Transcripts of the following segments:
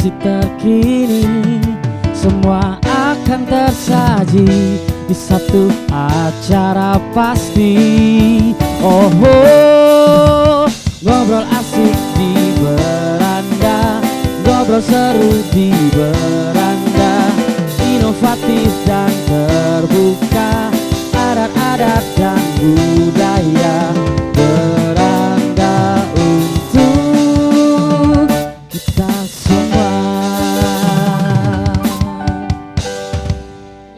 musik terkini, semua akan tersaji di satu acara pasti. Oh, oh, ngobrol asik di beranda, ngobrol seru di beranda, inovatif dan terbuka, adat-adat dan budaya, beranda untuk kita semua.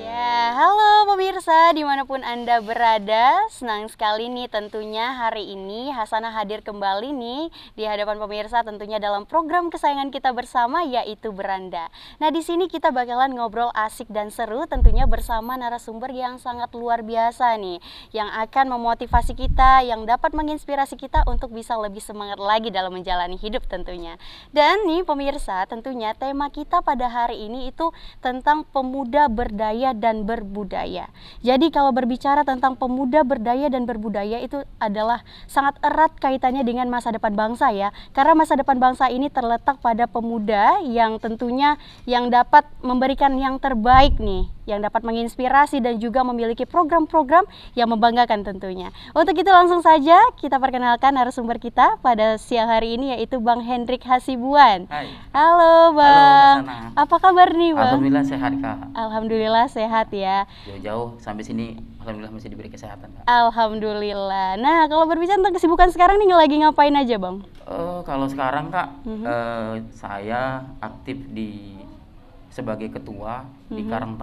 Ya, halo pemirsa dimanapun Anda berada. Senang sekali nih tentunya hari ini Hasanah hadir kembali nih di hadapan pemirsa tentunya dalam program kesayangan kita bersama yaitu Beranda. Nah, di sini kita bakalan ngobrol asik dan seru tentunya bersama narasumber yang sangat luar biasa nih, yang akan memotivasi kita, yang dapat menginspirasi kita untuk bisa lebih semangat lagi dalam menjalani hidup tentunya. Dan nih pemirsa, tentunya tema kita pada hari ini itu tentang pemuda berdaya dan berbudaya. Jadi kalau berbicara tentang pemuda berdaya dan berbudaya itu adalah sangat erat kaitannya dengan masa depan bangsa ya. Karena masa depan bangsa ini terletak pada pemuda yang tentunya yang dapat memberikan yang terbaik nih, yang dapat menginspirasi dan juga memiliki program-program yang membanggakan tentunya. Untuk itu langsung saja kita perkenalkan narasumber kita pada siang hari ini yaitu Bang Hendrik Hasibuan. Hai. Halo Bang. Halo, Mbak Sana. Apa kabar nih Bang? Alhamdulillah sehat Kak. Alhamdulillah sehat ya. Jauh-jauh sampai sini alhamdulillah masih diberi kesehatan Kak. Alhamdulillah. Nah, kalau berbicara tentang kesibukan sekarang nih lagi ngapain aja Bang? Kalau sekarang Kak, saya aktif sebagai ketua di Karang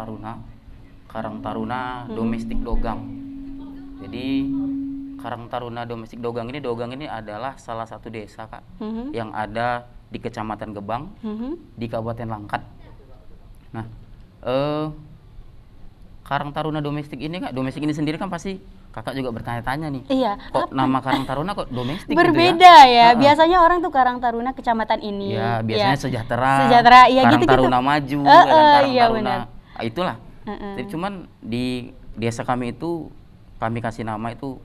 Taruna Domestik Dogang. Jadi Karang Taruna Domestik Dogang ini adalah salah satu desa Kak yang ada di Kecamatan Gebang di Kabupaten Langkat. Nah, Karang Taruna Domestik ini Kak, domestik ini sendiri kan pasti Kakak juga bertanya-tanya nih. Iya. Kok nama Karang Taruna kok domestik berbeda gitu ya? Biasanya orang tuh Karang Taruna kecamatan ini. Ya, biasanya Sejahtera. Sejahtera, iya Karang gitu-gitu. Taruna Maju, Karang iya, Taruna. benar. Itulah. Jadi cuman di desa kami itu kami kasih nama itu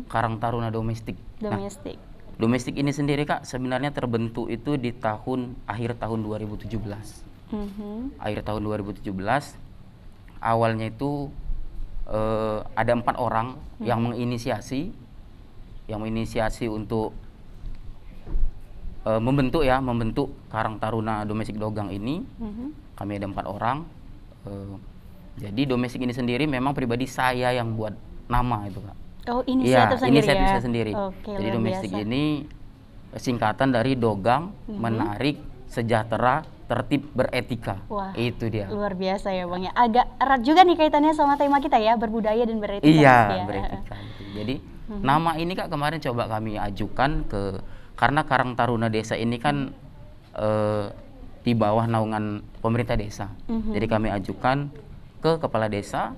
Karang Taruna Domestik. Domestik. Nah, domestik ini sendiri Kak sebenarnya terbentuk itu di akhir tahun 2017. Akhir tahun 2017 awalnya itu ada 4 orang yang menginisiasi untuk membentuk Karang Taruna Domestik Dogang ini. Kami ada 4 orang. Jadi domestik ini sendiri memang pribadi saya yang buat nama itu Kak. Oh, inisiatif sendiri inisiatif ya? saya sendiri. Oke, Jadi luar domestik biasa. ini singkatan dari Dogang, Menarik, Sejahtera, Tertib, Beretika. Wah, itu dia. Luar biasa ya Bang ya. Agak erat juga nih kaitannya sama tema kita ya, berbudaya dan beretika. Iya, ya. beretika. Jadi nama ini Kak kemarin coba kami ajukan karena Karang Taruna Desa ini kan di bawah naungan pemerintah desa. Jadi kami ajukan ke kepala desa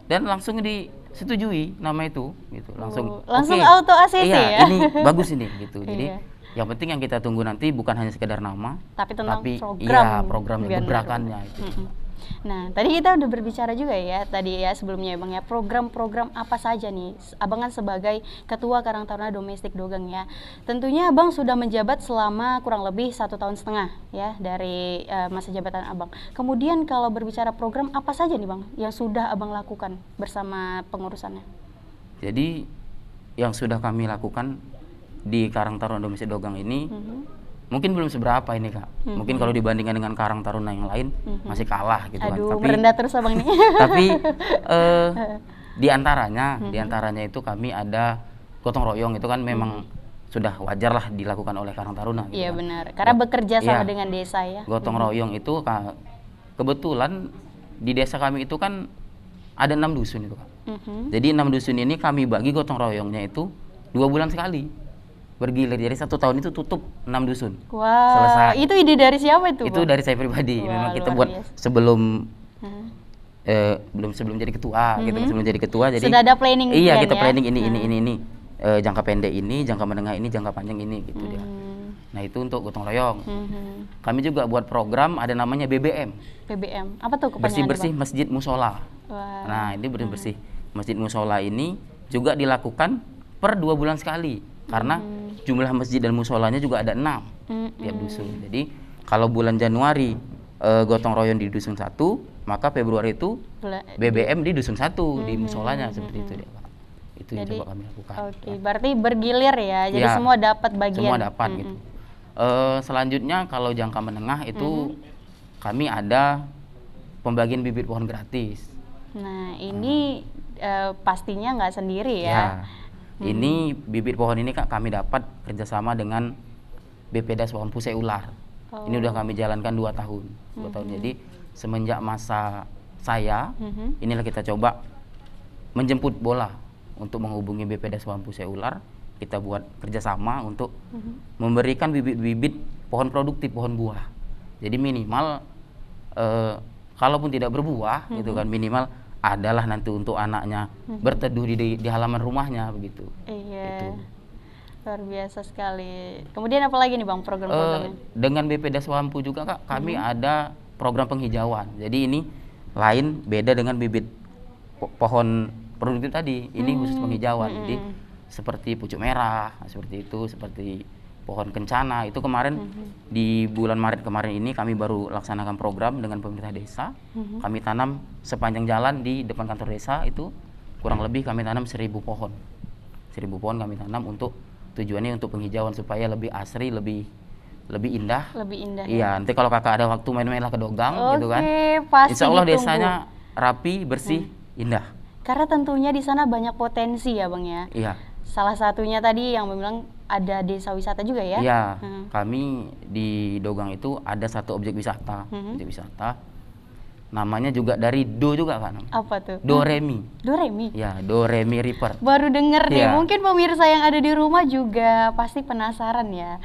dan langsung disetujui nama itu gitu. Langsung Langsung oke. auto ACC Iya, ya. ini bagus ini gitu. Jadi Iya. yang penting yang kita tunggu nanti bukan hanya sekedar nama, Tapi tentang program. iya programnya, Biar gebrakannya itu. Nah, tadi kita udah berbicara juga ya tadi ya sebelumnya ya Bang ya, program-program apa saja nih Abang kan sebagai Ketua Karang Taruna Domestik Dogang ya. Tentunya Abang sudah menjabat selama kurang lebih 1,5 tahun ya dari masa jabatan Abang. Kemudian kalau berbicara program apa saja nih Bang yang sudah Abang lakukan bersama pengurusannya? Jadi yang sudah kami lakukan di Karang Taruna Domestik Dogang ini mungkin belum seberapa ini Kak. Mungkin kalau dibandingkan dengan Karang Taruna yang lain masih kalah gitu kan. Aduh, Tapi merendah terus Abang nih. tapi di antaranya itu kami ada gotong royong itu kan memang sudah wajar lah dilakukan oleh Karang Taruna gitu Iya kan. benar, karena bekerja sama Iya. dengan desa ya. Gotong royong itu kebetulan di desa kami itu kan ada 6 dusun itu Kak. Jadi 6 dusun ini kami bagi gotong royongnya itu 2 bulan sekali. Bergilir, jadi 1 tahun itu tutup 6 dusun. Wah, Selesai. itu ide dari siapa itu Itu Bang? dari saya pribadi. Wah, Memang kita luar buat biasa. sebelum jadi ketua gitu, sebelum jadi ketua jadi Sudah ada planning iya plan kita ya? planning ini jangka pendek ini, jangka menengah ini, jangka panjang ini gitu dia. Nah itu untuk gotong royong. Kami juga buat program ada namanya BBM, BBM, apa tuh kepanjangannya bersih-bersih Bang? masjid musola. Wah. Nah ini bersih-bersih masjid musola ini juga dilakukan per 2 bulan sekali karena jumlah masjid dan musolanya juga ada 6 tiap dusun. Jadi Kalau bulan Januari gotong royong di dusun 1, maka Februari itu BBM di dusun 1 di musolanya seperti itu deh Pak. Itu yang coba kami lakukan. Oke, berarti bergilir ya. Jadi semua dapat bagian. Semua dapat gitu. Selanjutnya kalau jangka menengah itu kami ada pembagian bibit pohon gratis. Nah, ini pastinya nggak sendiri ya. Ini bibit pohon ini Kak kami dapat kerjasama dengan BPDAS Pohon Pusai Ular. Ini udah kami jalankan 2 tahun. 2 tahun. Jadi semenjak masa saya, inilah kita coba menjemput bola untuk menghubungi BPDAS Pohon Pusai Ular. Kita buat kerjasama untuk memberikan bibit-bibit pohon produktif, pohon buah. Jadi minimal kalaupun tidak berbuah gitu kan, minimal adalah nanti untuk anaknya berteduh di halaman rumahnya begitu. Iya. Itu. Luar biasa sekali. Kemudian apa lagi nih Bang program-programnya? Dengan BPDAS Wampu juga Kak, kami ada program penghijauan. Jadi ini lain beda dengan bibit pohon produktif tadi. Ini khusus penghijauan. Jadi seperti pucuk merah, seperti itu, seperti pohon kencana. Itu kemarin di bulan Maret kemarin ini kami baru laksanakan program dengan pemerintah desa. Kami tanam sepanjang jalan di depan kantor desa itu kurang lebih kami tanam 1.000 pohon. 1.000 pohon kami tanam untuk tujuannya untuk penghijauan supaya lebih asri, lebih indah. Lebih indah. Iya, nanti kalau Kakak ada waktu main-main lah ke Dogang gitu kan. Pasti Insya Allah ditunggu. desanya rapi, bersih, indah. Karena tentunya di sana banyak potensi ya Bang ya. Iya. Salah satunya tadi yang bilang ada desa wisata juga ya. Iya. Kami di Dogang itu ada satu objek wisata. Objek wisata. Namanya juga dari Do juga kan. Apa tuh? Do Remi. Do Remi? Ya, Do Remi River. Baru denger nih, Iya. mungkin pemirsa yang ada di rumah juga pasti penasaran ya.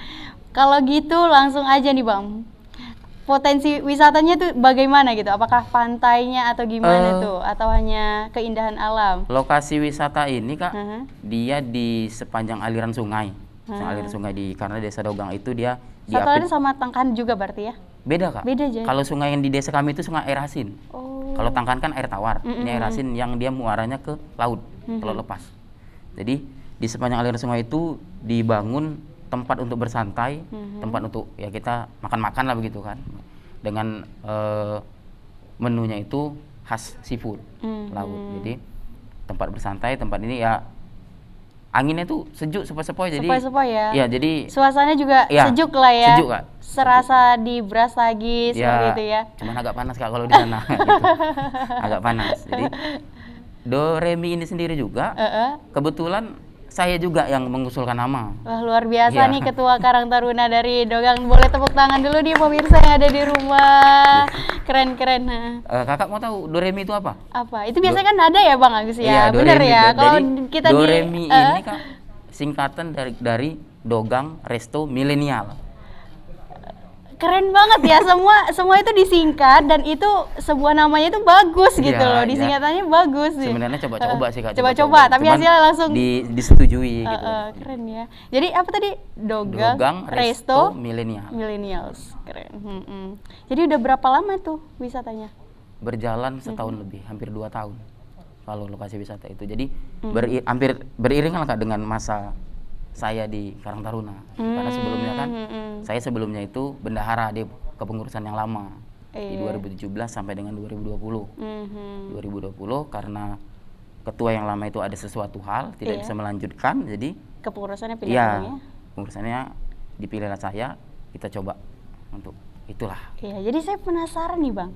Kalau gitu langsung aja nih Bang. Potensi wisatanya tuh bagaimana gitu? Apakah pantainya atau gimana tuh? Atau hanya keindahan alam? Lokasi wisata ini Kak, dia di sepanjang aliran sungai. Aliran sungai karena desa Dogang itu dia Satu lain sama Tangkan juga berarti ya? Beda Kak. Beda aja. Kalau sungai yang di desa kami itu sungai air asin. Kalau Tangkan kan air tawar. Ini air asin yang dia muaranya ke laut, ke laut lepas. Jadi di sepanjang aliran sungai itu dibangun tempat untuk bersantai, tempat untuk ya kita makan-makan lah begitu kan. Dengan menunya itu khas seafood laut. Jadi tempat bersantai, tempat ini ya anginnya tuh sejuk sepoi-sepoi jadi Sepoi-sepoi ya. Iya, jadi suasana juga ya, sejuk lah ya. sejuk, Kak. Serasa di Brastagi seperti itu ya. Cuman agak panas Kak kalau di sana gitu. Agak panas. Jadi Do Remi ini sendiri juga kebetulan saya juga yang mengusulkan nama. Wah, luar biasa Iya. nih Ketua Karang Taruna dari Dogang. Boleh tepuk tangan dulu nih pemirsa yang ada di rumah. Keren-keren. Kakak mau tahu Do Remi itu apa? Apa? Itu biasanya kan ada ya Bang Agus ya? Iya, Do Bener Remi. ya? Kalau Jadi, kita Do di Remi ini Kak singkatan dari Dogang Resto Milenial. keren banget ya, semua itu disingkat dan itu sebuah namanya itu bagus gitu Iya, loh, iya. disingkatannya bagus sih. Sebenarnya coba-coba sih Kak. Coba-coba, tapi Cuman hasilnya langsung disetujui gitu. keren ya. Jadi apa tadi? Dogang Dogang Resto Resto Milenial. Millennials. Keren. Jadi udah berapa lama tuh wisatanya? Berjalan setahun lebih, hampir 2 tahun. Kalau lokasi wisata itu. Jadi hampir beriringan Kak dengan masa saya di Karang Taruna. Karena sebelumnya kan saya sebelumnya itu bendahara di kepengurusan yang lama. Di 2017 sampai dengan 2020. 2020 karena ketua yang lama itu ada sesuatu hal tidak bisa melanjutkan, jadi Kepengurusannya pindah ya ya? pengurusannya dipilihlah saya, kita coba untuk itulah. Iya, jadi saya penasaran nih Bang.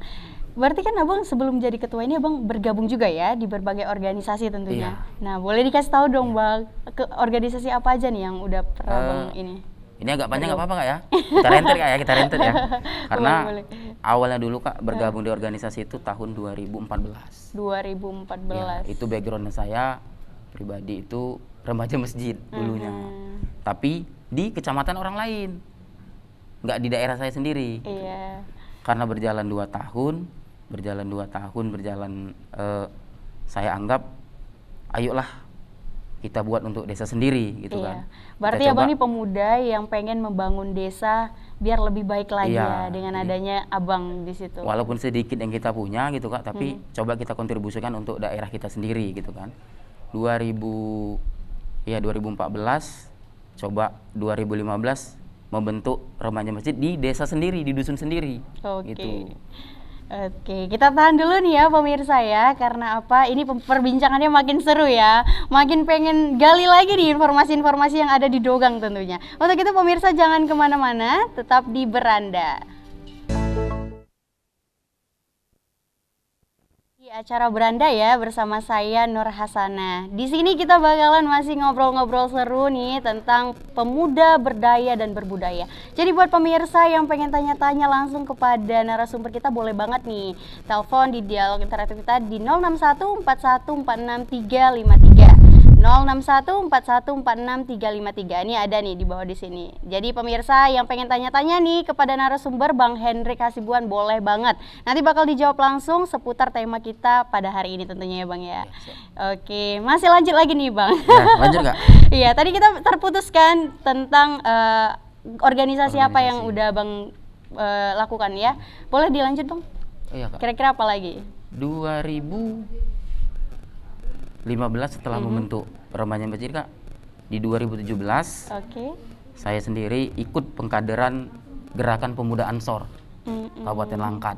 Berarti kan Abang sebelum jadi ketua ini Abang bergabung juga ya di berbagai organisasi tentunya. Iya. Nah, boleh dikasih tahu dong Bang, ke organisasi apa aja nih yang udah pernah Bang ini? Ini agak panjang nggak apa-apa Kak ya? Kita rentet Kak ya, kita rentet ya. Karena Boleh. awalnya dulu Kak bergabung di organisasi itu tahun 2014. 2014. Ya, itu background saya pribadi itu remaja masjid dulunya. Tapi di kecamatan orang lain. Nggak di daerah saya sendiri. Iya. Karena berjalan 2 tahun, saya anggap ayolah kita buat untuk desa sendiri gitu kan. Berarti Kita Abang coba- ini pemuda yang pengen membangun desa biar lebih baik lagi Iya, ya dengan jadi- adanya Abang di situ. Walaupun sedikit yang kita punya gitu Kak, tapi coba kita kontribusikan untuk daerah kita sendiri gitu kan. 2014 coba 2015 membentuk remaja masjid di desa sendiri, di dusun sendiri. Oke. Gitu. Oke, kita tahan dulu nih ya pemirsa ya, karena apa? Ini perbincangannya makin seru ya, makin pengen gali lagi nih informasi-informasi yang ada di Dogang tentunya. Untuk itu pemirsa jangan kemana-mana, tetap di Beranda. Di acara Beranda ya bersama saya Nur Hasanah. Di sini kita bakalan masih ngobrol-ngobrol seru nih tentang pemuda berdaya dan berbudaya. Jadi buat pemirsa yang pengen tanya-tanya langsung kepada narasumber kita boleh banget nih telepon di dialog interaktif kita di 06141463353. 06141463353. Ini ada nih di bawah di sini. Jadi pemirsa yang pengen tanya-tanya nih kepada narasumber Bang Hendrik Hasibuan boleh banget. Nanti bakal dijawab langsung seputar tema kita pada hari ini tentunya ya Bang ya. Oke, masih lanjut lagi nih Bang. Ya, lanjut Kak. Iya, tadi kita terputuskan tentang organisasi apa yang udah Bang lakukan ya. Boleh dilanjut Bang? Iya Kak. Kira-kira apa lagi? 2015 setelah membentuk remaja masjid Kak, di 2017 saya sendiri ikut pengkaderan Gerakan Pemuda Ansor Kabupaten Langkat.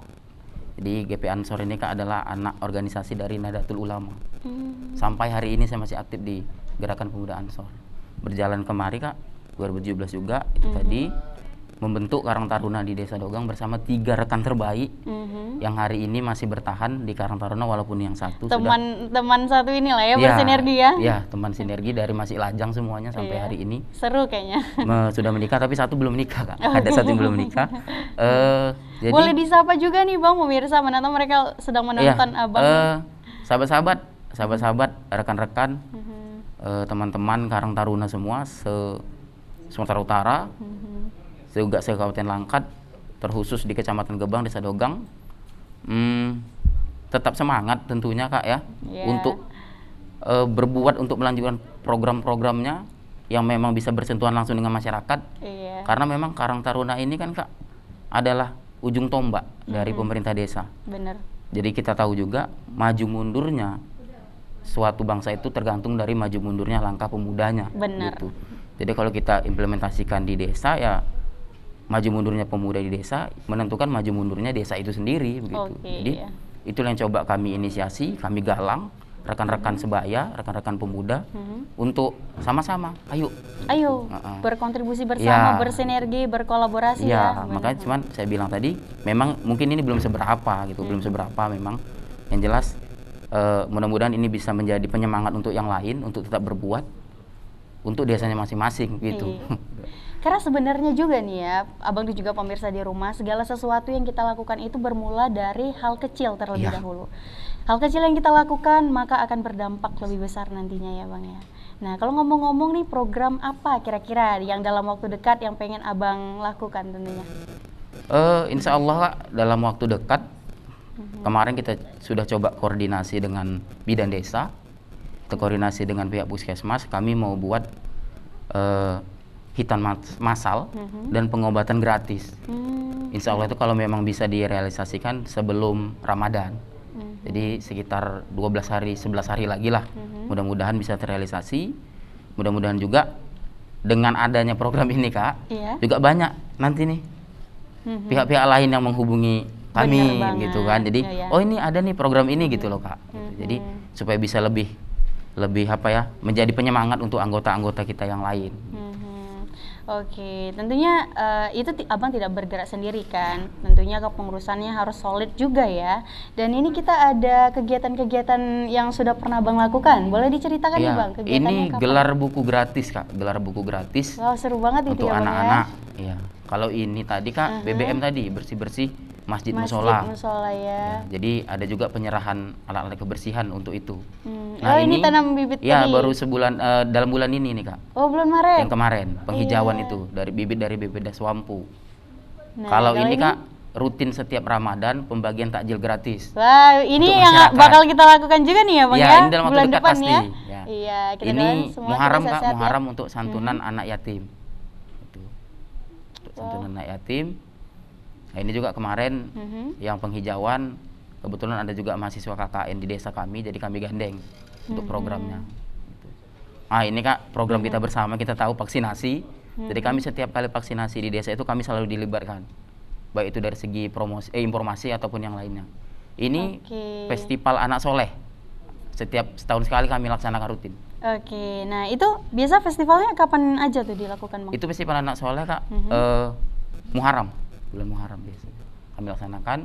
Jadi GP Ansor ini Kak adalah anak organisasi dari Nahdlatul Ulama. Sampai hari ini saya masih aktif di Gerakan Pemuda Ansor. Berjalan kemari Kak, 2017 juga itu tadi membentuk Karang Taruna di Desa Dogang bersama 3 rekan terbaik yang hari ini masih bertahan di Karang Taruna walaupun yang satu teman satu inilah ya, bersinergi ya. Ya, teman sinergi dari masih lajang semuanya sampai hari ini. Seru kayaknya. Sudah menikah tapi satu belum menikah Kak. Ada satu yang belum menikah. Jadi boleh disapa juga nih Bang pemirsa, mana tahu mereka sedang menonton Abang. Sahabat-sahabat, rekan-rekan, teman-teman Karang Taruna semua Sumatera Utara. Juga se-Kabupaten Langkat, terkhusus di Kecamatan Gebang, Desa Dogang. Tetap semangat tentunya Kak ya, untuk berbuat untuk melanjutkan program-programnya yang memang bisa bersentuhan langsung dengan masyarakat. Karena memang Karang Taruna ini kan Kak adalah ujung tombak dari pemerintah desa. Benar. Jadi kita tahu juga maju mundurnya suatu bangsa itu tergantung dari maju mundurnya langkah pemudanya. Benar. Gitu. Jadi kalau kita implementasikan di desa ya maju mundurnya pemuda di desa menentukan maju mundurnya desa itu sendiri begitu. Jadi itulah yang coba kami inisiasi, kami galang rekan-rekan sebaya, rekan-rekan pemuda untuk sama-sama ayo berkontribusi bersama, bersinergi, berkolaborasi ya. Makanya cuman saya bilang tadi memang mungkin ini belum seberapa gitu, belum seberapa memang. Yang jelas mudah-mudahan ini bisa menjadi penyemangat untuk yang lain untuk tetap berbuat untuk desanya masing-masing gitu. Karena sebenarnya juga nih ya, Abang dan juga pemirsa di rumah, segala sesuatu yang kita lakukan itu bermula dari hal kecil terlebih dahulu. Hal kecil yang kita lakukan maka akan berdampak lebih besar nantinya ya Bang ya. Nah kalau ngomong-ngomong nih, program apa kira-kira yang dalam waktu dekat yang pengen Abang lakukan tentunya? Insya Allah Kak, dalam waktu dekat kemarin kita sudah coba koordinasi dengan bidan desa, koordinasi dengan pihak puskesmas, kami mau buat hitan massal dan pengobatan gratis. Insya Allah itu kalau memang bisa direalisasikan sebelum Ramadan. Jadi sekitar 12 hari, 11 hari lagi lah. Mudah-mudahan bisa terrealisasi. Mudah-mudahan juga dengan adanya program ini Kak, juga banyak nanti nih pihak-pihak lain yang menghubungi kami gitu kan. Jadi oh ini ada nih program ini gitu loh Kak. Jadi supaya bisa lebih menjadi penyemangat untuk anggota-anggota kita yang lain. Oke, tentunya itu Abang tidak bergerak sendiri kan, tentunya kepengurusannya harus solid juga ya. Dan ini kita ada kegiatan-kegiatan yang sudah pernah Bang lakukan, boleh diceritakan nih Bang kegiatannya ini kapan? Gelar buku gratis Kak, gelar buku gratis. Wow, seru banget itu untuk ya Bang anak-anak. ya. Kalau ini tadi Kak, BBM tadi bersih-bersih masjid musola ya. Jadi ada juga penyerahan alat-alat kebersihan untuk itu. Nah, ini tanam bibit tadi. Baru sebulan dalam bulan ini nih Kak. Oh, bulan Maret. Yang kemarin penghijauan itu dari BPD Swampu. Nah, kalau ini Kak rutin setiap Ramadan pembagian takjil gratis. Wah, ini yang bakal kita lakukan juga nih ya Bang ya. Ini dalam waktu dekat depan pasti. Ya. Iya, kita ini semua Muharram kita Kak, sehat, Muharram untuk santunan anak yatim. Itu. Untuk santunan anak yatim. Nah, ini juga kemarin yang penghijauan, kebetulan ada juga mahasiswa KKN di desa kami, jadi kami gandeng untuk programnya. Nah ini Kak, program kita bersama, kita tahu vaksinasi, Jadi kami setiap kali vaksinasi di desa itu kami selalu dilibatkan, baik itu dari segi informasi ataupun yang lainnya. Ini festival anak soleh, setiap setahun sekali kami laksanakan rutin. Oke, nah itu biasa festivalnya kapan aja tuh dilakukan, Bang? Itu festival anak soleh Kak, Muharram, bulan Muharram biasa kami laksanakan.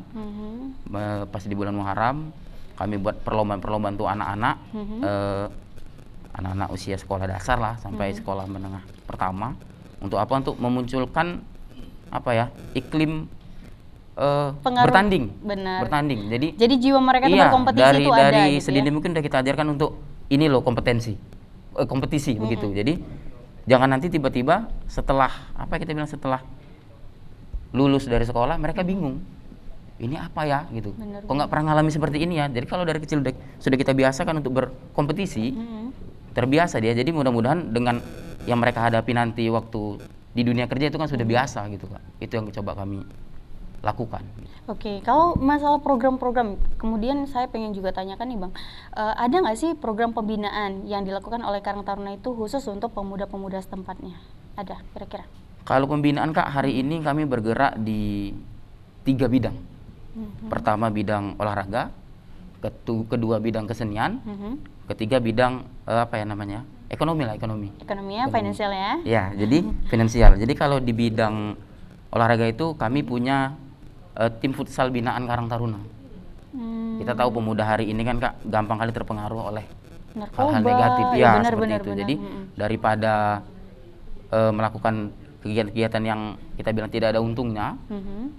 Pas di bulan Muharram kami buat perlombaan tuh anak-anak, anak-anak usia sekolah dasar lah sampai sekolah menengah pertama. Untuk apa? Untuk memunculkan apa ya, iklim bertanding. Benar. Bertanding. Jadi jiwa mereka itu berkompetisi itu ada dari gitu sedini ya? mungkin udah kita ajarkan untuk ini loh kompetisi begitu. Jadi jangan nanti tiba-tiba setelah setelah lulus dari sekolah mereka bingung. Ini apa ya gitu. Kok nggak pernah ngalami seperti ini ya. Jadi kalau dari kecil sudah kita biasakan untuk berkompetisi, terbiasa dia. Jadi mudah-mudahan dengan yang mereka hadapi nanti waktu di dunia kerja itu kan sudah biasa gitu Kak. Itu yang coba kami lakukan. Oke, kalau masalah program-program, kemudian saya pengen juga tanyakan nih Bang, ada nggak sih program pembinaan yang dilakukan oleh Karang Taruna itu khusus untuk pemuda-pemuda setempatnya? Ada kira-kira? Kalau pembinaan Kak, hari ini kami bergerak di 3 bidang. Pertama bidang olahraga, kedua bidang kesenian, ketiga bidang ekonomi. Ekonominya, finansial ya? Ya, jadi finansial. Jadi kalau di bidang olahraga itu kami punya tim futsal binaan Karang Taruna. Kita tahu pemuda hari ini kan Kak gampang kali terpengaruh oleh hal-hal negatif ya, seperti itu. Jadi daripada melakukan kegiatan-kegiatan yang kita bilang tidak ada untungnya,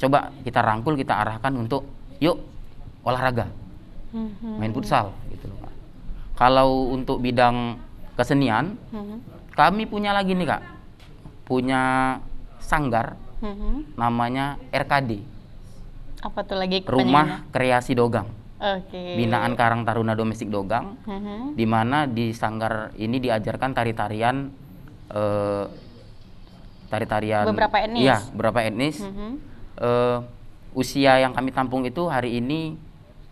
coba kita rangkul, kita arahkan untuk yuk olahraga, main futsal gitu loh Kak. Kalau untuk bidang kesenian, kami punya lagi nih Kak, punya sanggar namanya RKD. Apa tuh lagi? Rumah Kreasi Dogang. Oke. Binaan Karang Taruna Domestik Dogang, di mana di sanggar ini diajarkan tari-tarian beberapa etnis. Iya, beberapa etnis. Usia yang kami tampung itu hari ini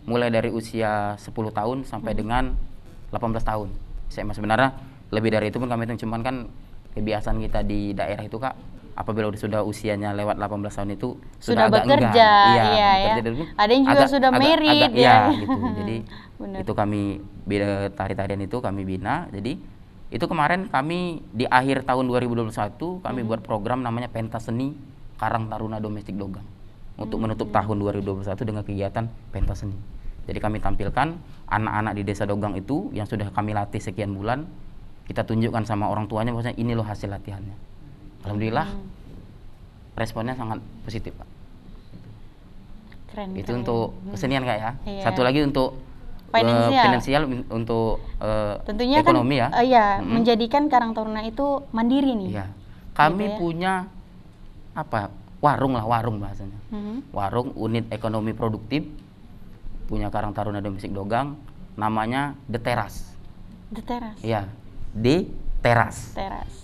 mulai dari usia 10 tahun sampai dengan 18 tahun. Sebenarnya lebih dari itu pun kami hitung, cuman kan kebiasaan kita di daerah itu Kak, apabila sudah usianya lewat 18 tahun itu sudah agak bekerja, bekerja ya. Ada yang juga sudah married ya gitu. Jadi bener. itu kami tari-tarian itu kami bina. Jadi itu kemarin kami di akhir tahun 2021 kami buat program namanya Pentas Seni Karang Taruna Domestik Dogang untuk menutup tahun 2021 dengan kegiatan pentas seni. Jadi kami tampilkan anak-anak di desa Dogang itu yang sudah kami latih sekian bulan, kita tunjukkan sama orang tuanya bahwasanya ini loh hasil latihannya. Alhamdulillah responnya sangat positif Pak. Keren. Itu untuk kesenian Kak ya. Iya. Satu lagi untuk finansial untuk tentunya ekonomi kan, ya. Menjadikan Karang Taruna itu mandiri nih. Iya. Kami gitu ya. punya warung bahasanya. Warung unit ekonomi produktif punya Karang Taruna Domestik Dogang, namanya The Teras. The Teras. Iya. The Teras.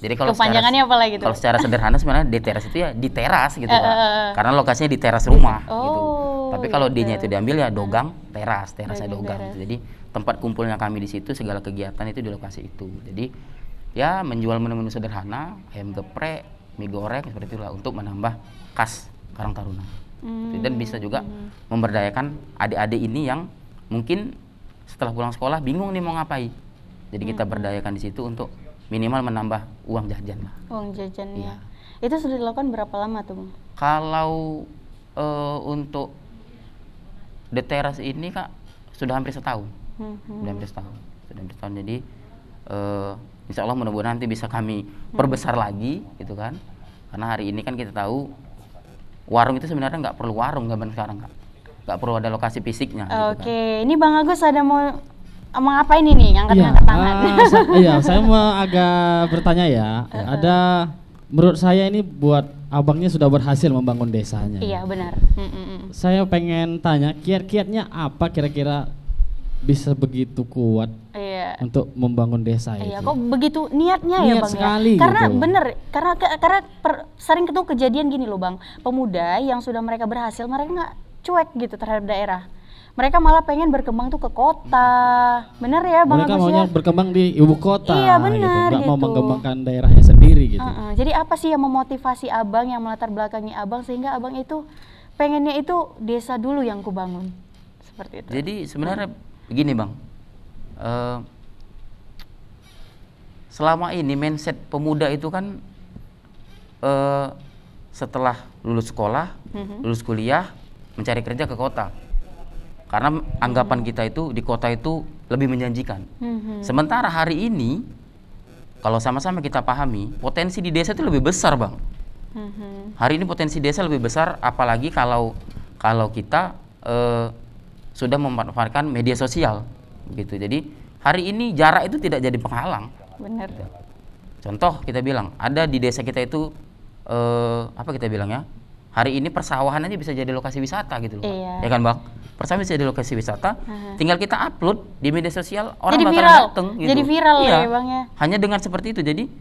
Jadi kalau kepanjangannya apa lagi tuh? Kalau secara sederhana sebenarnya di teras itu ya di teras gitu Pak. Karena lokasinya di teras rumah gitu. Tapi kalau D-nya itu diambil ya Dogang terasnya Dogang. Gitu. Jadi tempat kumpulnya kami di situ, segala kegiatan itu di lokasi itu. Jadi ya menjual menu-menu sederhana, ayam geprek, mie goreng seperti itulah untuk menambah khas Karang Taruna. Dan bisa juga memberdayakan adik-adik ini yang mungkin setelah pulang sekolah bingung nih mau ngapain. Jadi kita berdayakan di situ untuk minimal menambah uang jajan lah. Uang jajan ya. Itu sudah dilakukan berapa lama tuh Bang? Kalau untuk The Teras ini Kak sudah hampir setahun. Sudah hampir setahun. Jadi insya Allah mudah-mudahan nanti bisa kami perbesar lagi gitu kan. Karena hari ini kan kita tahu warung itu sebenarnya nggak perlu warung zaman sekarang Kak. Nggak perlu ada lokasi fisiknya. Oke, gitu kan. Ini Bang Agus ada mau apa ini nih, angkat-angkat tangan? Saya mau agak bertanya ya. Ada, menurut saya ini buat abangnya sudah berhasil membangun desanya. Iya benar. Saya pengen tanya, kiat-kiatnya apa kira-kira bisa begitu kuat untuk membangun desa itu? Iya, kok begitu niatnya ya Bang sekali ya? Karena gitu. bener, karena sering ketemu kejadian gini loh Bang, pemuda yang sudah mereka berhasil, mereka nggak cuek gitu terhadap daerah. Mereka malah pengen berkembang tuh ke kota. Bener ya Bang Mereka Agus maunya ya? berkembang di ibu kota. Iya benar gitu. Nggak mau gitu. mengembangkan daerahnya sendiri gitu. Jadi apa sih yang memotivasi Abang, yang melatar belakangi Abang sehingga Abang itu pengennya itu desa dulu yang kubangun? Seperti itu. Jadi sebenarnya begini Bang, selama ini mindset pemuda itu kan setelah lulus sekolah, lulus kuliah, mencari kerja ke kota. Karena anggapan kita itu di kota itu lebih menjanjikan. Sementara hari ini, kalau sama-sama kita pahami, potensi di desa itu lebih besar Bang. Hari ini potensi desa lebih besar, apalagi kalau kita sudah memanfaatkan media sosial, gitu. Jadi hari ini jarak itu tidak jadi penghalang. Benar. Contoh kita bilang, ada di desa kita itu apa kita bilang ya? Hari ini persawahan aja bisa jadi lokasi wisata gitu loh. Iya. Ya kan Bang? Persawahan bisa jadi lokasi wisata. Tinggal kita upload di media sosial, orang Jadi bakal viral. dateng gitu. Jadi viral iya. ya Bang ya. Hanya dengan seperti itu. Jadi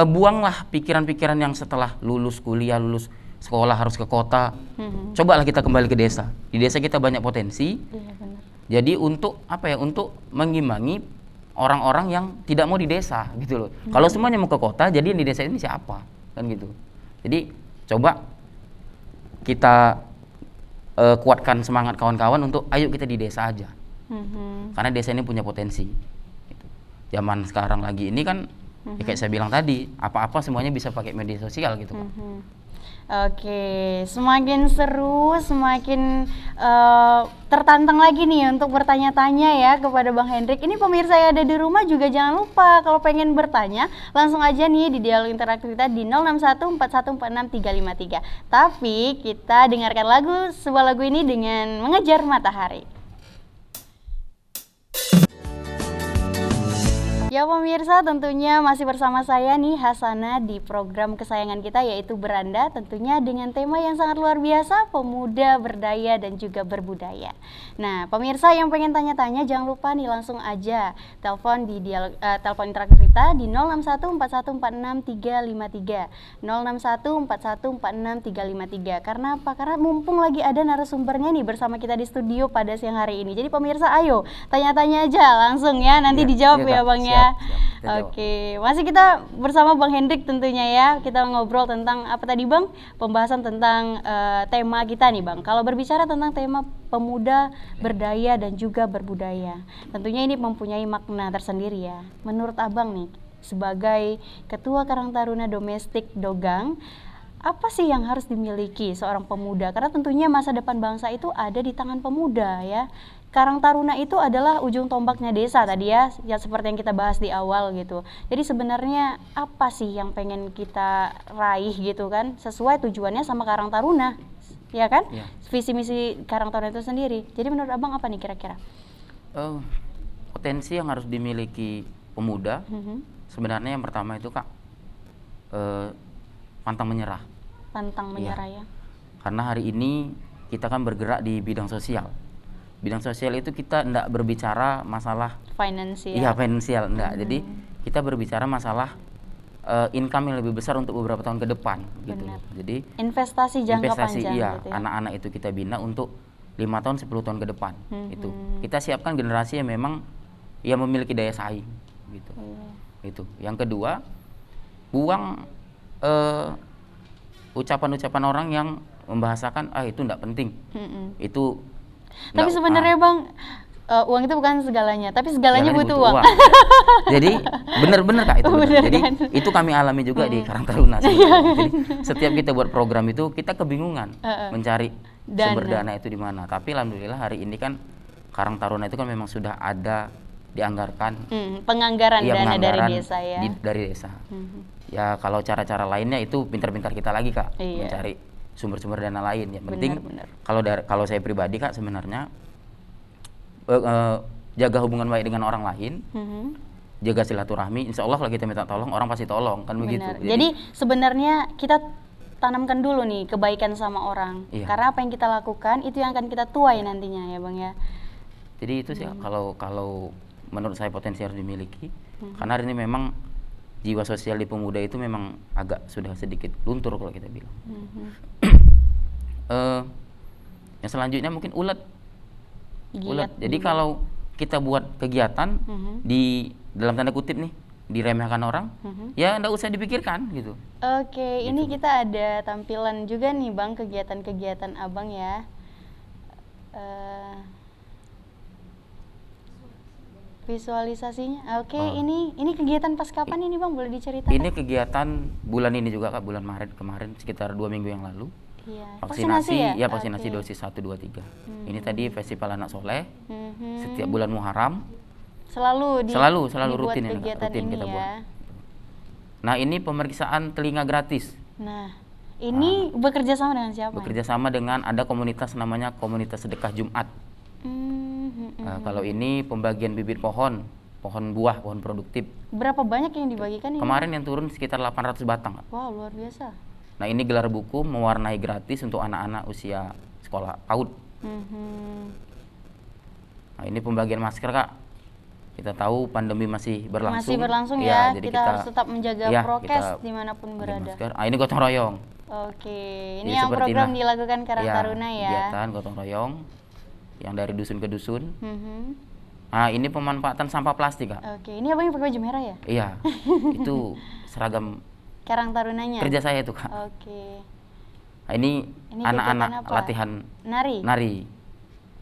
buanglah pikiran-pikiran yang setelah lulus kuliah, lulus sekolah harus ke kota. Cobalah kita kembali ke desa. Di desa kita banyak potensi. Iya benar. Jadi untuk apa ya? Untuk mengimbangi orang-orang yang tidak mau di desa gitu loh. Kalau semuanya mau ke kota, jadi yang di desa ini siapa? Kan gitu. Jadi coba kita kuatkan semangat kawan-kawan untuk ayo kita di desa aja. Karena desa ini punya potensi. Gitu. Zaman sekarang lagi ini kan ya kayak saya bilang tadi, apa-apa semuanya bisa pakai media sosial gitu. Oke, semakin seru, semakin tertantang lagi nih untuk bertanya-tanya ya kepada Bang Hendrik. Ini pemirsa yang ada di rumah juga jangan lupa kalau pengen bertanya langsung aja nih di dialog interaktif kita di 0614146353. Tapi kita dengarkan sebuah lagu ini dengan Mengejar Matahari. Ya pemirsa, tentunya masih bersama saya nih Hasana di program kesayangan kita yaitu Beranda, tentunya dengan tema yang sangat luar biasa, pemuda berdaya dan juga berbudaya. Nah pemirsa yang pengen tanya-tanya jangan lupa nih langsung aja telepon di telepon interaktif kita di 0614146353 0614146353. Karena apa? Karena mumpung lagi ada narasumbernya nih bersama kita di studio pada siang hari ini. Jadi pemirsa ayo tanya-tanya aja langsung ya, nanti dijawab ya Bang ya. Siap. Oke, masih kita bersama Bang Hendrik tentunya ya. Kita ngobrol tentang apa tadi Bang? Pembahasan tentang tema kita nih Bang. Kalau berbicara tentang tema pemuda berdaya dan juga berbudaya, tentunya ini mempunyai makna tersendiri ya. Menurut Abang nih, sebagai Ketua Karang Taruna Domestik Dogang, apa sih yang harus dimiliki seorang pemuda? Karena tentunya masa depan bangsa itu ada di tangan pemuda ya. Karang Taruna itu adalah ujung tombaknya desa tadi ya seperti yang kita bahas di awal gitu. Jadi sebenarnya apa sih yang pengen kita raih gitu kan, sesuai tujuannya sama Karang Taruna, ya kan? Ya. Visi misi Karang Taruna itu sendiri. Jadi menurut Abang apa nih kira-kira? Potensi yang harus dimiliki pemuda, sebenarnya yang pertama itu Kak, pantang menyerah. Pantang menyerah ya. Karena hari ini kita kan bergerak di bidang sosial. Bidang sosial itu kita tidak berbicara masalah finansial. Iya, finansial enggak. Jadi kita berbicara masalah income yang lebih besar untuk beberapa tahun ke depan gitu. Jadi investasi jangka panjang iya, gitu ya. Anak-anak itu kita bina untuk 5 tahun 10 tahun ke depan itu. Kita siapkan generasi yang memang yang memiliki daya saing gitu. Itu. Yang kedua, buang ucapan-ucapan orang yang membahasakan itu enggak penting. Itu tapi sebenarnya Bang, uang itu bukan segalanya, tapi segalanya butuh uang. Jadi benar-benar Kak itu. Jadi kan? Itu kami alami juga di Karang Taruna. Jadi setiap kita buat program itu kita kebingungan mencari sumber dana itu di mana. Tapi alhamdulillah hari ini kan Karang Taruna itu kan memang sudah ada dianggarkan penganggaran dana dari desa ya. Dari desa. Ya kalau cara-cara lainnya itu pintar-pintar kita lagi Kak, mencari sumber-sumber dana lain. Yang penting kalau saya pribadi Kak sebenarnya jaga hubungan baik dengan orang lain, jaga silaturahmi. Insya Allah kalau kita minta tolong orang pasti tolong kan. Begitu. Jadi sebenarnya kita tanamkan dulu nih kebaikan sama orang. Karena apa yang kita lakukan itu yang akan kita tuai nantinya ya Bang ya. Jadi itu sih kalau menurut saya potensi harus dimiliki. Karena hari ini memang jiwa sosial di pemuda itu memang agak sudah sedikit luntur kalau kita bilang. Yang selanjutnya mungkin ulet ulet. Jadi kalau kita buat kegiatan di dalam tanda kutip nih diremehkan orang, ya enggak usah dipikirkan gitu. Oke, ini kita ada tampilan juga nih Bang, kegiatan-kegiatan Abang ya. Visualisasinya. Oke, ini kegiatan pas kapan ini Bang, boleh diceritakan? Ini kegiatan bulan ini juga Kak, bulan Maret kemarin, sekitar 2 minggu yang lalu. Iya. Vaksinasi ya vaksinasi dosis 1, 2, 3. Ini tadi Festival Anak Soleh. Setiap bulan Muharram. Selalu rutin kita buat. Nah, ini pemeriksaan telinga gratis. Nah, ini bekerja sama dengan siapa? Bekerja sama dengan ada komunitas namanya Komunitas Sedekah Jumat. Kalau ini pembagian bibit pohon buah, pohon produktif. Berapa banyak yang dibagikan ini? Kemarin yang turun sekitar 800 batang. Wow, luar biasa. Nah, ini gelar buku mewarnai gratis untuk anak-anak usia sekolah PAUD. Nah, ini pembagian masker Kak. Kita tahu pandemi masih berlangsung. Masih berlangsung ya, jadi kita harus tetap menjaga prokes dimanapun berada. Ini gotong royong. Oke, ini yang program dilakukan Karang Taruna ya. Kegiatan gotong royong yang dari dusun ke dusun. Nah, ini pemanfaatan sampah plastik Kak. Oke, ini Abang yang pakai baju merah ya? Iya, itu seragam Karang Tarunanya? Kerja saya itu Kak. Oke. Nah, ini anak-anak latihan nari.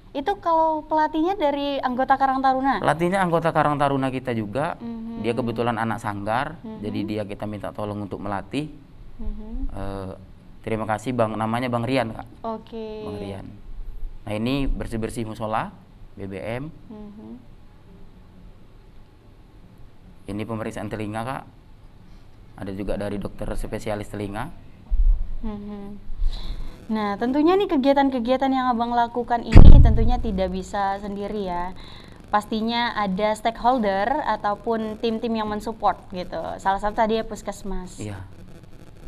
Itu kalau pelatihnya dari anggota Karang Taruna? Pelatihnya anggota Karang Taruna kita juga. Dia kebetulan anak sanggar, jadi kita minta tolong untuk melatih. Terima kasih Bang, namanya Bang Rian Kak. Oke. Bang Rian. Nah, ini bersih-bersih musola, BBM. Ini pemeriksaan telinga Kak. Ada juga dari dokter spesialis telinga. Nah, tentunya nih kegiatan-kegiatan yang Abang lakukan ini tentunya tidak bisa sendiri ya. Pastinya ada stakeholder ataupun tim-tim yang mensupport gitu. Salah satu tadi ya Puskesmas. Iya.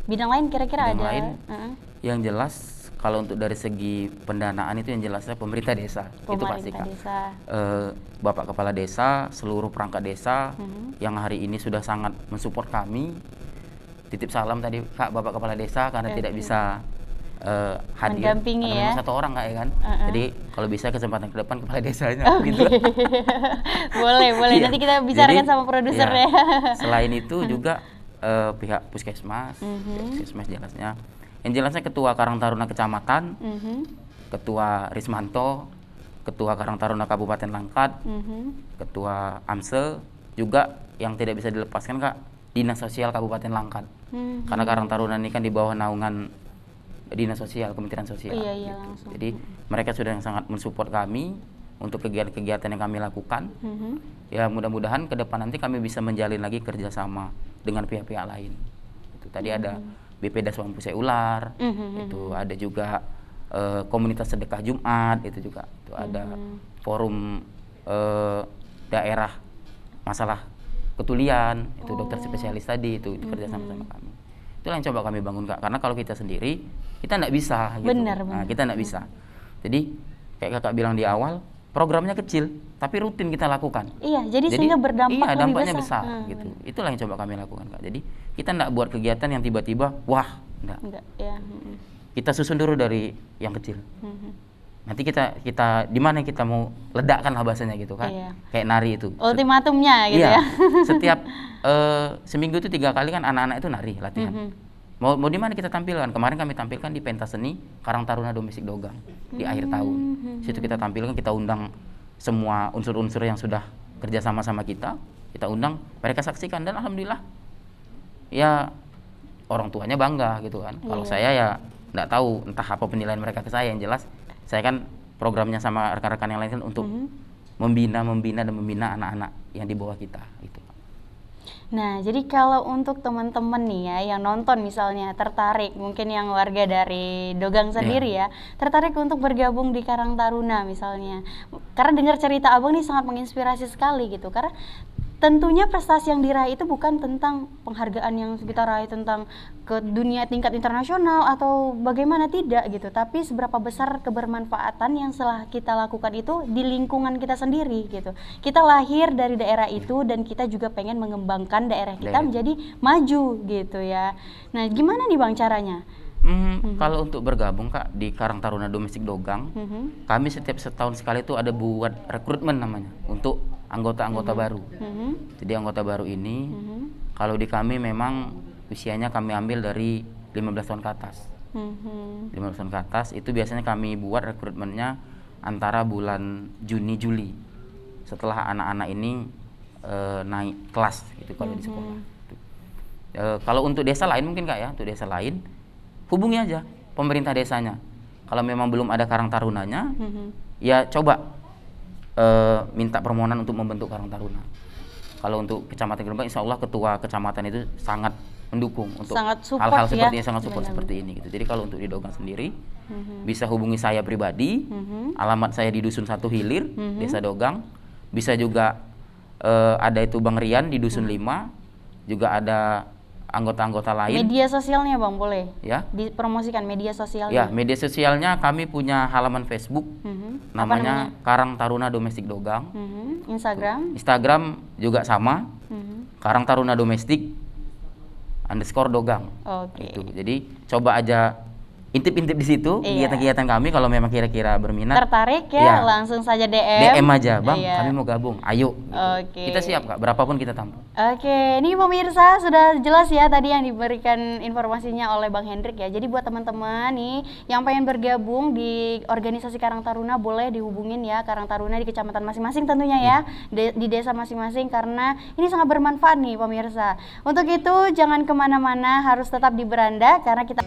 Bidang lain kira-kira ada? Lain, yang jelas kalau untuk dari segi pendanaan itu yang jelasnya pemerintah desa. Itu pasti Kak. Bapak Kepala Desa, seluruh perangkat desa yang hari ini sudah sangat mensupport kami. Titip salam tadi Kak Bapak Kepala Desa karena tidak bisa hadir mendampingi ya. Satu orang Kak ya kan. Jadi kalau bisa kesempatan ke depan kepala desanya gitu. boleh nanti kita bicarakan sama produser ya. Selain itu juga pihak Puskesmas, Puskesmas jelasnya. Yang jelasnya Ketua Karang Taruna Kecamatan, Ketua Rismanto, Ketua Karang Taruna Kabupaten Langkat, Ketua AMSE, juga yang tidak bisa dilepaskan Kak, Dinas Sosial Kabupaten Langkat. Karena Karang Taruna ini kan di bawah naungan Dinas Sosial, Kementerian Sosial. Iya, langsung. Jadi mereka sudah yang sangat mensupport kami untuk kegiatan-kegiatan yang kami lakukan. Ya mudah-mudahan ke depan nanti kami bisa menjalin lagi kerjasama dengan pihak-pihak lain. Itu tadi ada BPD Swampu Ular, itu ada juga komunitas sedekah Jumat, itu juga itu ada forum daerah masalah ketulian, itu dokter spesialis tadi itu kerja sama kami. Itulah yang coba kami bangun Kak, karena kalau kita sendiri kita nggak bisa gitu. Benar. Nah, kita nggak bisa. Jadi kayak Kakak bilang di awal, programnya kecil tapi rutin kita lakukan. Iya, jadi sehingga berdampak lebih dampaknya besar gitu. Itulah yang coba kami lakukan Kak. Jadi kita nggak buat kegiatan yang tiba-tiba wah, enggak ya. Kita susun dulu dari yang kecil. Nanti kita di mana kita mau ledakkan lah bahasanya gitu kan. Kayak nari itu. Ultimatumnya gitu ya. Setiap seminggu itu 3 kali kan anak-anak itu nari latihan. Mau di mana kita tampilkan? Kemarin kami tampilkan di pentas seni Karang Taruna Domestik Dogang di akhir tahun. Situ kita tampilkan, kita undang semua unsur-unsur yang sudah kerja sama kita undang, mereka saksikan dan alhamdulillah ya orang tuanya bangga gitu kan. Kalau saya ya nggak tahu entah apa penilaian mereka ke saya, yang jelas saya kan programnya sama rekan-rekan yang lain kan untuk membina dan membina anak-anak yang di bawah kita gitu. Nah, jadi kalau untuk teman-teman nih ya yang nonton misalnya tertarik, mungkin yang warga dari Dogang sendiri ya, tertarik untuk bergabung di Karang Taruna misalnya. Karena dengar cerita Abang nih sangat menginspirasi sekali gitu. Karena tentunya prestasi yang diraih itu bukan tentang penghargaan yang kita raih tentang ke dunia tingkat internasional atau bagaimana, tidak gitu, tapi seberapa besar kebermanfaatan yang setelah kita lakukan itu di lingkungan kita sendiri gitu. Kita lahir dari daerah itu dan kita juga pengen mengembangkan daerah kita menjadi maju gitu ya. Nah, gimana nih Bang caranya? Kalau untuk bergabung Kak di Karang Taruna Domestik Dogang, kami setiap setahun sekali itu ada buat rekrutmen namanya untuk anggota-anggota baru. Jadi anggota baru ini kalau di kami memang usianya kami ambil dari 15 tahun ke atas. 15 tahun ke atas itu biasanya kami buat rekrutmennya antara bulan Juni Juli. Setelah anak-anak ini naik kelas gitu kalau di sekolah. Kalau untuk desa lain mungkin Kak ya, untuk desa lain hubungi aja pemerintah desanya. Kalau memang belum ada Karang Tarunanya, ya coba minta permohonan untuk membentuk Karang Taruna. Kalau untuk Kecamatan Gerembak, insya Allah ketua kecamatan itu sangat mendukung untuk hal-hal seperti ini, sangat support seperti ini gitu. Jadi kalau untuk di Dogang sendiri, bisa hubungi saya pribadi, alamat saya di Dusun 1 Hilir, Desa Dogang. Bisa juga ada itu Bang Rian di Dusun 5, juga ada anggota-anggota lain. Media sosialnya Bang boleh? Ya. Dipromosikan media sosialnya. Ya, media sosialnya kami punya halaman Facebook, namanya Karang Taruna Domestik Dogang. Instagram juga sama, Karang Taruna Domestik _Dogang. Gitu. Jadi coba aja intip-intip di situ kegiatan-kegiatan kami. Kalau memang kira-kira berminat, tertarik ya, langsung saja DM aja, Bang. Kami mau gabung, ayo gitu. Kita siap Kak, berapapun kita tampung. Ini pemirsa sudah jelas ya tadi yang diberikan informasinya oleh Bang Hendrik ya. Jadi buat teman-teman nih yang pengen bergabung di organisasi Karang Taruna, boleh dihubungin ya Karang Taruna di kecamatan masing-masing tentunya ya, di desa masing-masing, karena ini sangat bermanfaat nih pemirsa. Untuk itu jangan kemana-mana, harus tetap di beranda karena kita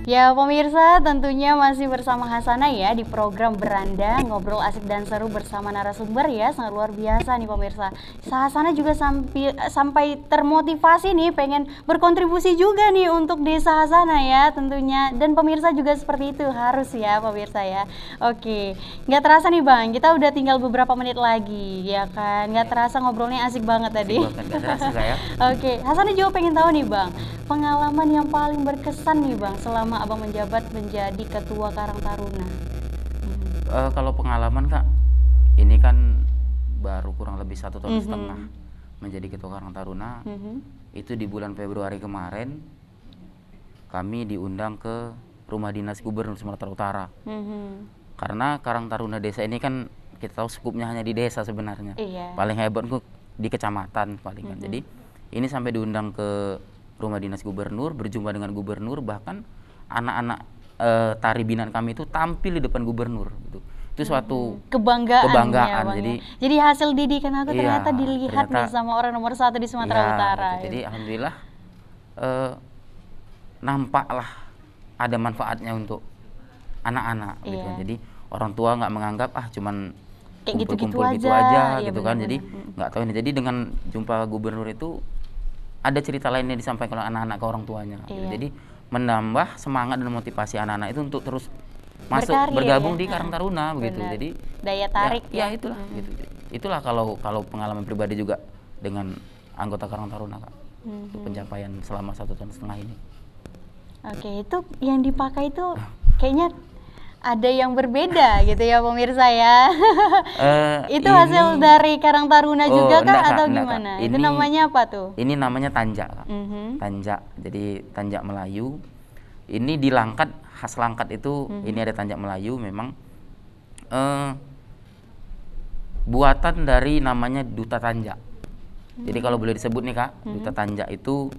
ya pemirsa, tentunya masih bersama Hasanah ya di program Beranda, ngobrol asik dan seru bersama narasumber ya, sangat luar biasa nih pemirsa. Hasanah juga sampai termotivasi nih, pengen berkontribusi juga nih untuk desa Hasanah ya tentunya. Dan pemirsa juga seperti itu, harus ya pemirsa ya. Oke, nggak terasa nih Bang, kita udah tinggal beberapa menit lagi ya kan. Nggak terasa ngobrolnya asik banget tadi. Nggak terasa ya. Oke, Hasanah juga pengen tahu nih Bang, pengalaman yang paling berkesan nih Bang selama Abang menjabat menjadi ketua Karang Taruna. Kalau pengalaman Kak, ini kan baru kurang lebih 1 tahun setengah menjadi ketua Karang Taruna. Itu di bulan Februari kemarin kami diundang ke Rumah Dinas Gubernur Sumatera Utara. Karena Karang Taruna desa ini kan kita tahu skupnya hanya di desa sebenarnya. Paling hebat kok di kecamatan paling kan. Jadi ini sampai diundang ke Rumah Dinas Gubernur, berjumpa dengan gubernur, bahkan anak-anak tari binaan kami itu tampil di depan gubernur gitu. Itu suatu kebanggaan ya, jadi hasil didikan aku ternyata dilihat nih sama orang nomor 1 di Sumatera Utara gitu. Jadi alhamdulillah nampaklah ada manfaatnya untuk anak-anak gitu. Jadi orang tua nggak menganggap cuman kumpul-kumpul gitu aja gitu kan. Jadi nggak tahu ini. Jadi dengan jumpa gubernur itu ada cerita lainnya disampaikan oleh anak-anak ke orang tuanya gitu. Jadi menambah semangat dan motivasi anak-anak itu untuk terus masuk bergabung di Karang Taruna begitu. Jadi daya tarik itulah gitu. Itulah kalau pengalaman pribadi juga dengan anggota Karang Taruna Kak. Untuk pencapaian selama 1,5 tahun ini. Oke, itu yang dipakai itu kayaknya ada yang berbeda gitu ya pemirsa ya. Itu hasil dari Karang Taruna juga Kak atau gimana? Itu namanya apa tuh? Ini namanya tanjak Kak. Tanjak, jadi tanjak Melayu. Ini di Langkat, khas Langkat itu ini ada tanjak Melayu memang buatan dari namanya Duta Tanjak. Jadi kalau boleh disebut nih Kak, Duta Tanjak itu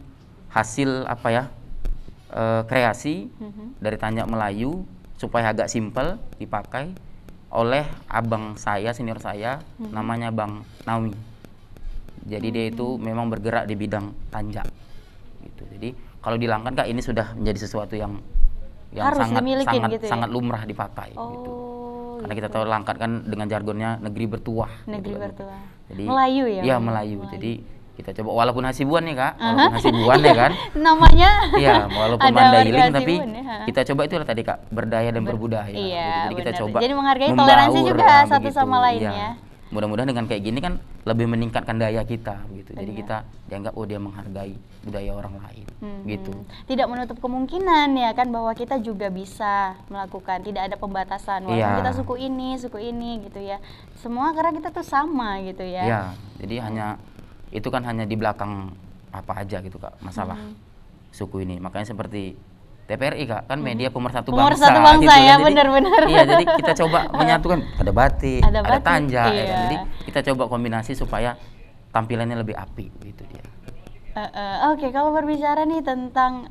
hasil apa ya? Kreasi dari tanjak Melayu supaya agak simpel dipakai oleh abang saya, senior saya, namanya Bang Nawi. Jadi dia itu memang bergerak di bidang tanjak gitu. Jadi kalau di Langkat Kak, ini sudah menjadi sesuatu yang sangat lumrah dipakai gitu. Karena kita tahu Langkat kan dengan jargonnya negeri bertuah. Negeri bertuah. Jadi Melayu ya. Iya, Melayu. Jadi kita coba walaupun Hasibuan nih Kak, walaupun Hasibuan ya kan. Namanya. Iya, walaupun Mandailing tapi kita coba itulah tadi Kak, berdaya dan berbudaya. Iya, jadi kita coba jadi menghargai toleransi juga satu sama lain ya. mudah-mudahan dengan kayak gini kan lebih meningkatkan daya kita gitu. Jadi kita dianggap dia menghargai budaya orang lain gitu. Tidak menutup kemungkinan ya kan bahwa kita juga bisa melakukan, tidak ada pembatasan walaupun kita suku ini gitu ya. Semua karena kita tuh sama gitu ya. Iya. Jadi itu kan hanya di belakang apa aja gitu Kak, masalah suku ini. Makanya seperti TPRI Kak, kan media pemersatu bangsa gitu. Ya, benar-benar. Iya, jadi kita coba menyatukan, ada batik, ada tanja, ya kan? Jadi kita coba kombinasi supaya tampilannya lebih apik gitu dia. Oke, kalau berbicara nih tentang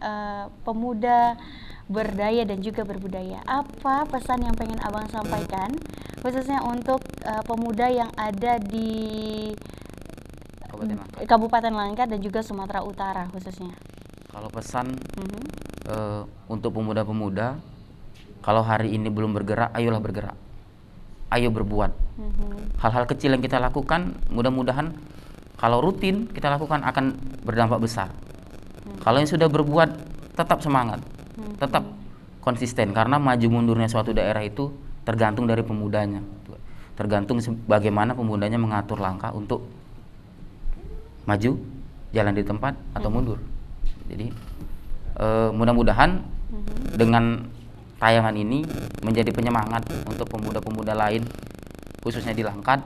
pemuda berdaya dan juga berbudaya, apa pesan yang pengen Abang sampaikan khususnya untuk pemuda yang ada di Kabupaten Langkat dan juga Sumatera Utara khususnya? Kalau pesan untuk pemuda-pemuda, kalau hari ini belum bergerak, ayolah bergerak, ayo berbuat. Hal-hal kecil yang kita lakukan, mudah-mudahan kalau rutin kita lakukan akan berdampak besar. Kalau yang sudah berbuat, tetap semangat, tetap konsisten, karena maju mundurnya suatu daerah itu tergantung dari pemudanya, tergantung bagaimana pemudanya mengatur langkah untuk maju, jalan di tempat atau mundur. Jadi mudah-mudahan dengan tayangan ini menjadi penyemangat untuk pemuda-pemuda lain khususnya di Langkat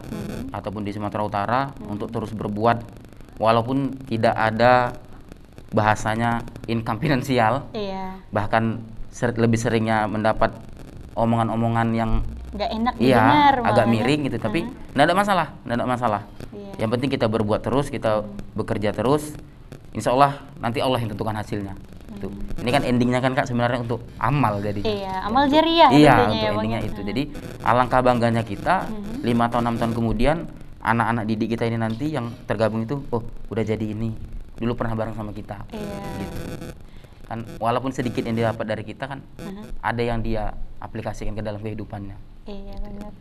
ataupun di Sumatera Utara untuk terus berbuat walaupun tidak ada bahasanya income finansial, bahkan lebih seringnya mendapat omongan-omongan yang nggak enak didengar, agak miring gitu, tapi nggak ada masalah. Yang penting kita berbuat terus, kita bekerja terus. Insya Allah nanti Allah yang tentukan hasilnya. Tuh. Ini kan endingnya kan Kak sebenarnya untuk amal jadi. Amal jariah. Untuk endingnya itu. Jadi alangkah bangganya kita 5 tahun 6 tahun kemudian anak-anak didik kita ini nanti yang tergabung itu, udah jadi ini. Dulu pernah bareng sama kita. Gitu. Kan walaupun sedikit yang didapat dari kita kan ada yang dia aplikasikan ke dalam kehidupannya. Benar.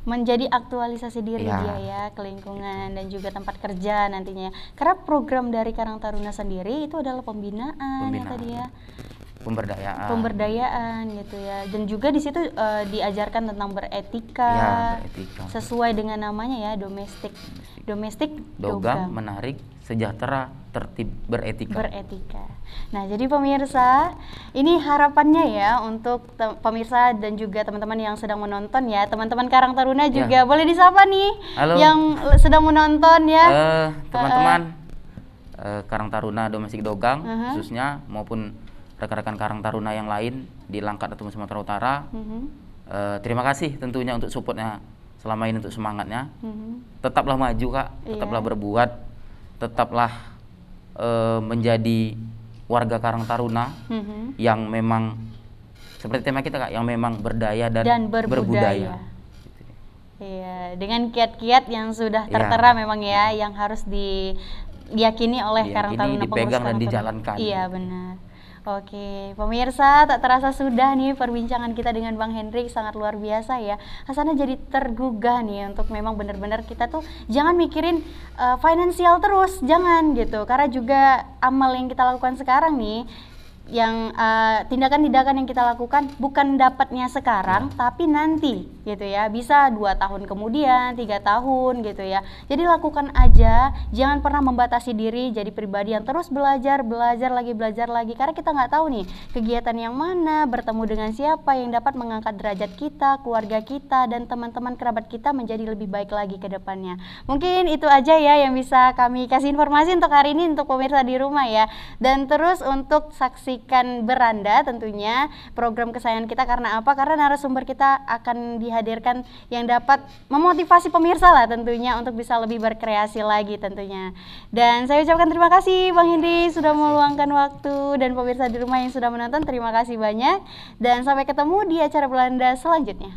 Menjadi aktualisasi diri dia ya ke lingkungan dan juga tempat kerja nantinya. Karena program dari Karang Taruna sendiri itu adalah pembinaan. Ya tadi ya. Pemberdayaan gitu ya. Dan juga di situ diajarkan tentang beretika. Sesuai dengan namanya ya, domestik dogam, menarik, sejahtera, tertib, beretika. Nah, jadi pemirsa, ini harapannya ya untuk pemirsa dan juga teman-teman yang sedang menonton ya, teman-teman Karang Taruna juga boleh disapa nih. Halo. Yang sedang menonton ya. Teman-teman Karang Taruna Domestik Dogang khususnya maupun rekan-rekan Karang Taruna yang lain di Langkat atau Sumatera Utara. Terima kasih tentunya untuk supportnya selama ini, untuk semangatnya. Tetaplah maju Kak, tetaplah berbuat, tetaplah menjadi warga Karang Taruna yang memang seperti tema kita Kak, yang memang berdaya dan berbudaya. Dengan kiat-kiat yang sudah tertera memang ya, yang harus diyakini oleh Karang Taruna, dipegang dan dijalankan. Iya benar. Oke, pemirsa, tak terasa sudah nih perbincangan kita dengan Bang Hendrik, sangat luar biasa ya. Hasanah jadi tergugah nih untuk memang benar-benar kita tuh jangan mikirin finansial terus, jangan gitu. Karena juga amal yang kita lakukan sekarang nih, yang tindakan-tindakan yang kita lakukan bukan dapatnya sekarang tapi nanti gitu ya, bisa 2 tahun kemudian, 3 tahun gitu ya. Jadi lakukan aja, jangan pernah membatasi diri jadi pribadi yang terus belajar lagi karena kita nggak tahu nih kegiatan yang mana, bertemu dengan siapa yang dapat mengangkat derajat kita, keluarga kita dan teman-teman kerabat kita menjadi lebih baik lagi ke depannya. Mungkin itu aja ya yang bisa kami kasih informasi untuk hari ini untuk pemirsa di rumah ya. Dan terus untuk saksikan Beranda tentunya program kesayangan kita, karena apa? Karena narasumber kita akan dihadirkan yang dapat memotivasi pemirsa lah tentunya untuk bisa lebih berkreasi lagi tentunya. Dan saya ucapkan terima kasih Bang Hendri sudah meluangkan waktu, dan pemirsa di rumah yang sudah menonton terima kasih banyak, dan sampai ketemu di acara Belanda selanjutnya.